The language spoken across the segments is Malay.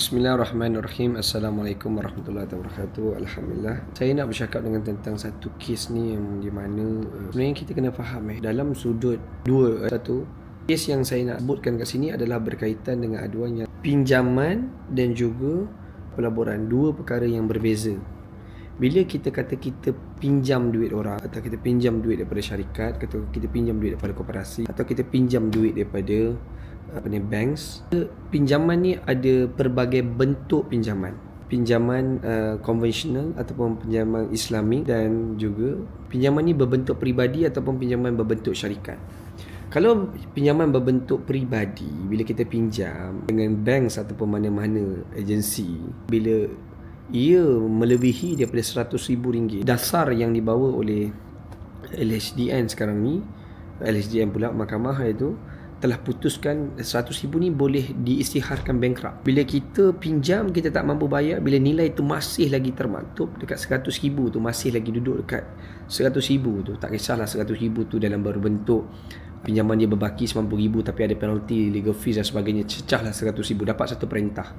Bismillahirrahmanirrahim. Assalamualaikum warahmatullahi wabarakatuh. Alhamdulillah. Saya nak bercakap dengan tentang satu kes ni yang di mana sebenarnya kita kena faham dalam sudut dua. Satu, kes yang saya nak sebutkan kat sini adalah berkaitan dengan aduan yang pinjaman dan juga pelaburan. Dua perkara yang berbeza. Bila kita kata kita pinjam duit orang, atau kita pinjam duit daripada syarikat, atau kita pinjam duit daripada koperasi, atau kita pinjam duit daripada banks, pinjaman ni ada pelbagai bentuk pinjaman. Pinjaman konvensional ataupun pinjaman Islamik, dan juga pinjaman ni berbentuk peribadi ataupun pinjaman berbentuk syarikat. Kalau pinjaman berbentuk peribadi, bila kita pinjam dengan banks ataupun mana-mana agensi, bila ia melebihi daripada RM100,000, dasar yang dibawa oleh LHDN sekarang ni, LHDN pula mahkamah itu telah putuskan RM100,000 ni boleh diisytiharkan bankrupt. Bila kita pinjam, kita tak mampu bayar, bila nilai tu masih lagi termaktub dekat RM100,000 tu, masih lagi duduk dekat RM100,000 tu, tak kisahlah RM100,000 tu dalam berbentuk pinjaman dia berbaki RM90,000 tapi ada penalti, legal fees dan sebagainya, cecahlah RM100,000, dapat satu perintah,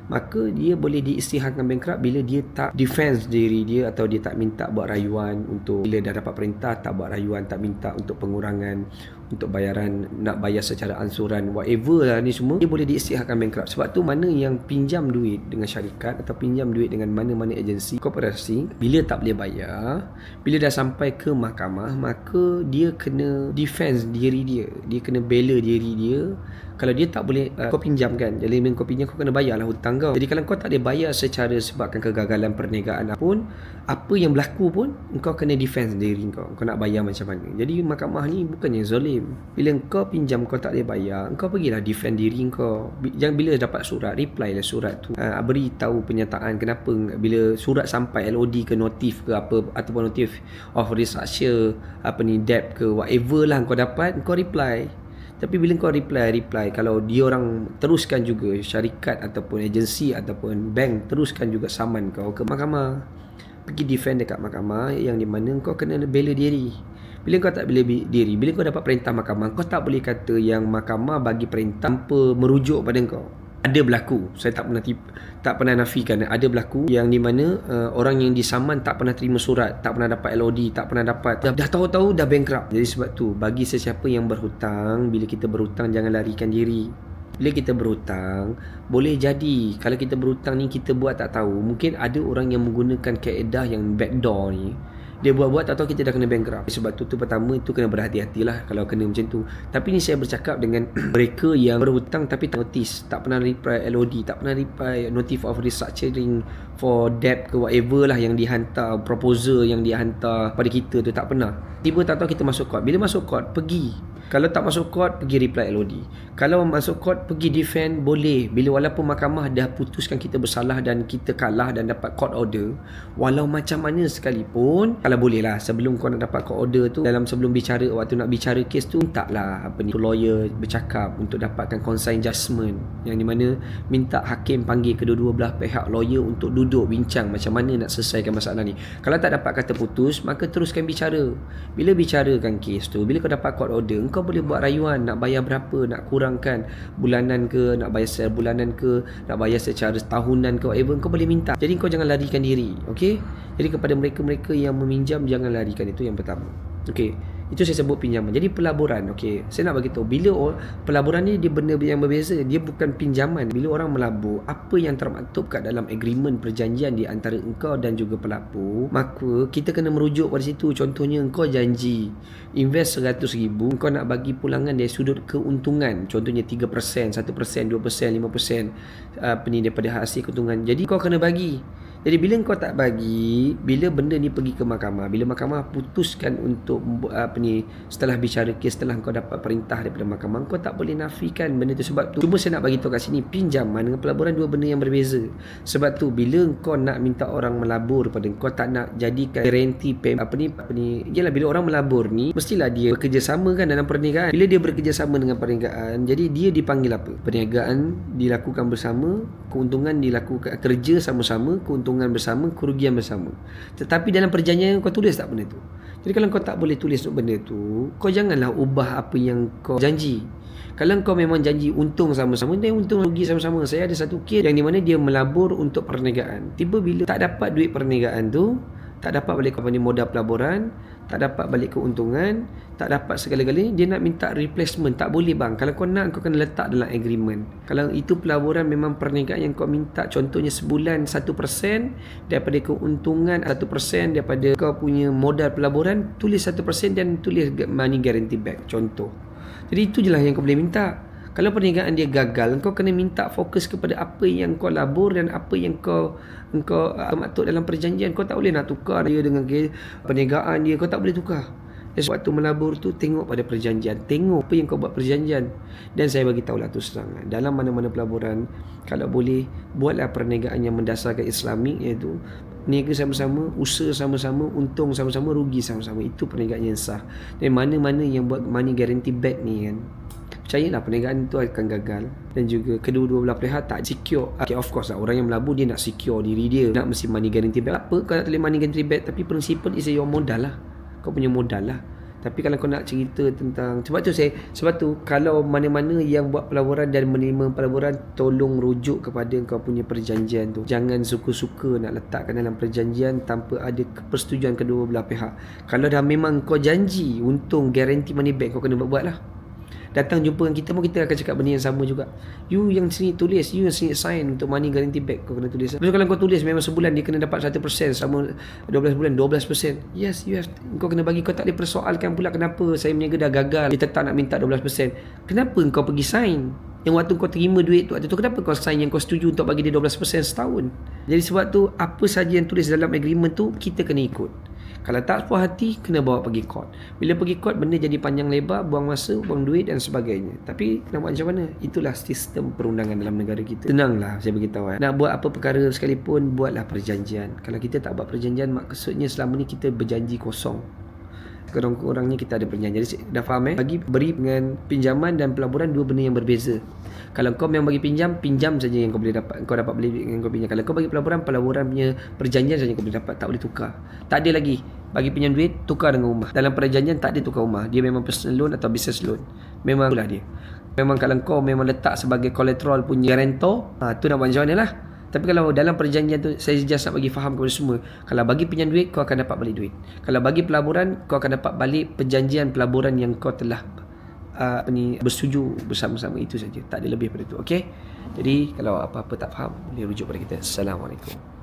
maka dia boleh diisytiharkan bankrupt bila dia tak defense diri dia, atau dia tak minta buat rayuan untuk, bila dah dapat perintah tak buat rayuan, tak minta untuk pengurangan, untuk bayaran, nak bayar secara ansuran, whatever lah ni semua, dia boleh diisytiharkan bankrupt. Sebab tu mana yang pinjam duit dengan syarikat atau pinjam duit dengan mana-mana agensi, koperasi, bila tak boleh bayar, bila dah sampai ke mahkamah, maka dia kena defense diri dia, dia kena bela diri dia. Kalau dia tak boleh, kau pinjam kan, jadi kau pinjam, kau kena bayarlah hutang kau. Jadi kalau kau tak boleh bayar secara sebabkan kegagalan perniagaan pun, apa yang berlaku pun, kau kena defense diri kau nak bayar macam mana. Jadi mahkamah ni bukannya zalim. Bila kau pinjam, kau tak boleh bayar, kau pergilah defend diri kau. Jangan bila dapat surat, reply lah surat tu, beri tahu penyataan kenapa, bila surat sampai LOD ke notif ke apa, ataupun notif of restructure, debt ke whatever lah kau dapat, kau reply. Tapi bila kau reply, kalau dia orang teruskan juga, syarikat ataupun agensi ataupun bank teruskan juga saman kau ke mahkamah, pergi defend dekat mahkamah, yang di mana kau kena bela diri. Bila kau tak bela diri, bila kau dapat perintah mahkamah, kau tak boleh kata yang mahkamah bagi perintah tanpa merujuk pada kau. Ada berlaku, saya tak pernah nafikan, ada berlaku yang di mana orang yang disaman tak pernah terima surat, tak pernah dapat LOD, tak pernah dapat, dah tahu-tahu dah bankrupt. Jadi sebab tu, bagi sesiapa yang berhutang, bila kita berhutang jangan larikan diri. Bila kita berhutang, boleh jadi kalau kita berhutang ni kita buat tak tahu, mungkin ada orang yang menggunakan kaedah yang backdoor ni, dia buat-buat tak tahu kita dah kena bankrupt. Sebab tu pertama itu kena berhati-hatilah kalau kena macam tu. Tapi ni saya bercakap dengan mereka yang berhutang tapi tak notice, tak pernah reply LOD, tak pernah reply notice of restructuring for debt ke whatever lah yang dihantar, proposal yang dihantar pada kita tu, tak pernah. Tiba tak tahu kita masuk court. Bila masuk court, pergi. Kalau tak masuk court, pergi reply LOD. Kalau masuk court, pergi defend, boleh. Bila walaupun mahkamah dah putuskan kita bersalah dan kita kalah dan dapat court order, walau macam mana sekalipun, kalau boleh lah, sebelum kau nak dapat court order tu, sebelum bicara, waktu nak bicara kes tu, minta lah lawyer bercakap untuk dapatkan consign judgement, yang di mana minta hakim panggil kedua-dua belah pihak lawyer untuk duduk bincang macam mana nak selesaikan masalah ni. Kalau tak dapat kata putus, maka teruskan bicara. Bila bicarakan kes tu, bila kau dapat court order, kau boleh buat rayuan, nak bayar berapa, nak kurangkan bulanan ke, nak bayar secara bulanan ke, nak bayar secara tahunan ke, whatever, kau boleh minta. Jadi kau jangan larikan diri, okey? Jadi kepada mereka-mereka yang meminjam, jangan larikan, itu yang pertama. Okey, itu saya sebut pinjaman. Jadi pelaburan, okey, saya nak bagi tahu, bila pelaburan ni dia benda yang berbeza, dia bukan pinjaman. Bila orang melabur, apa yang termaktub kat dalam agreement perjanjian di antara engkau dan juga pelabur, maka kita kena merujuk pada situ. Contohnya engkau janji invest RM100,000, engkau nak bagi pulangan dari sudut keuntungan, contohnya 3%, 1%, 2%, 5% daripada hasil keuntungan. Jadi kau kena bagi. Jadi bila kau tak bagi, bila benda ni pergi ke mahkamah, bila mahkamah putuskan untuk setelah bicara kes, setelah kau dapat perintah daripada mahkamah, kau tak boleh nafikan benda tu. Sebab tu cuma saya nak bagi tahu kat sini, pinjaman dengan pelaburan dua benda yang berbeza. Sebab tu bila kau nak minta orang melabur pada kau, tak nak jadikan guarantee yalah, bila orang melabur ni mestilah dia bekerjasama kan dalam perniagaan. Bila dia bekerjasama dengan perniagaan, jadi dia dipanggil apa? Perniagaan dilakukan bersama, keuntungan dilakukan, kerja sama-sama, keuntungan bersama, kerugian bersama. Tetapi dalam perjanjian kau tulis tak benda tu? Jadi kalau kau tak boleh tulis benda tu, kau janganlah ubah apa yang kau janji. Kalau kau memang janji untung sama-sama, dia untung rugi sama-sama. Saya ada satu kes yang di mana dia melabur untuk perniagaan. Tiba bila tak dapat duit perniagaan tu, tak dapat balik kepada modal pelaburan, tak dapat balik keuntungan, tak dapat segala-galanya, dia nak minta replacement. Tak boleh bang. Kalau kau nak, kau kena letak dalam agreement. Kalau itu pelaburan memang perniagaan yang kau minta, contohnya sebulan 1% daripada keuntungan, 1% daripada kau punya modal pelaburan, tulis 1% dan tulis money guarantee back, contoh. Jadi itu je lah yang kau boleh minta. Kalau perniagaan dia gagal, kau kena minta fokus kepada apa yang kau labur dan apa yang kau maksud dalam perjanjian. Kau tak boleh nak tukar dia dengan perniagaan dia. Kau tak boleh tukar. Waktu melabur tu, tengok pada perjanjian. Tengok apa yang kau buat perjanjian. Dan saya bagi tahulah tu serang, dalam mana-mana pelaburan, kalau boleh, buatlah perniagaan yang mendasarkan Islamik, iaitu niaga sama-sama, usaha sama-sama, untung sama-sama, rugi sama-sama. Itu perniagaan yang sah. Dan mana-mana yang buat money guarantee back ni kan, percayalah perniagaan itu akan gagal. Dan juga kedua-dua belah pihak tak secure. Okay, of course lah, orang yang melabur dia nak secure diri dia, nak mesti money guarantee back. Apa kau nak tulis money guarantee back, tapi principle is your modal lah. Kau punya modal lah. Tapi kalau kau nak cerita tentang, sebab tu kalau mana-mana yang buat pelaburan dan menerima pelaburan, tolong rujuk kepada kau punya perjanjian tu. Jangan suka-suka nak letakkan dalam perjanjian tanpa ada persetujuan kedua belah pihak. Kalau dah memang kau janji untung guarantee money back, kau kena buat lah. Datang jumpa dengan kita pun, kita akan cakap benda yang sama juga. You yang sini tulis, you yang sini sign untuk money guarantee back, kau kena tulis. Lepas kalau kau tulis memang sebulan dia kena dapat 1% selama 12 bulan, 12%. Yes, kau kena bagi. Kau tak boleh persoalkan pula kenapa saya berniaga dah gagal, dia tetap nak minta 12%. Kenapa kau pergi sign? Yang waktu kau terima duit tu, waktu tu kenapa kau sign yang kau setuju untuk bagi dia 12% setahun? Jadi sebab tu, apa saja yang tulis dalam agreement tu, kita kena ikut. Kalau tak puas hati, kena bawa pergi court. Bila pergi court, benda jadi panjang lebar, buang masa, buang duit dan sebagainya. Tapi nak buat macam mana? Itulah sistem perundangan dalam negara kita. Tenanglah, saya beritahu. Nak buat apa perkara sekalipun, buatlah perjanjian. Kalau kita tak buat perjanjian, maksudnya selama ni kita berjanji kosong. Kurang-kurangnya kita ada perjanjian. Jadi dah faham beri dengan pinjaman dan pelaburan dua benda yang berbeza. Kalau kau memang bagi pinjam saja yang kau boleh dapat. Kau dapat beli dengan kau pinjam. Kalau kau bagi pelaburan punya perjanjian saja kau boleh dapat. Tak boleh tukar. Tak ada lagi bagi pinjam duit tukar dengan rumah. Dalam perjanjian tak ada tukar rumah. Dia memang personal loan atau business loan. Memang itulah dia. Memang kalau kau memang letak sebagai collateral punya guarantor, tu nak buat macam mana lah. Tapi kalau dalam perjanjian tu, saya just nak bagi faham kepada semua. Kalau bagi pinjam duit, kau akan dapat balik duit. Kalau bagi pelaburan, kau akan dapat balik perjanjian pelaburan yang kau telah bersetuju bersama-sama. Itu saja. Tak ada lebih pada itu. Okay? Jadi, kalau apa-apa tak faham, boleh rujuk pada kita. Assalamualaikum.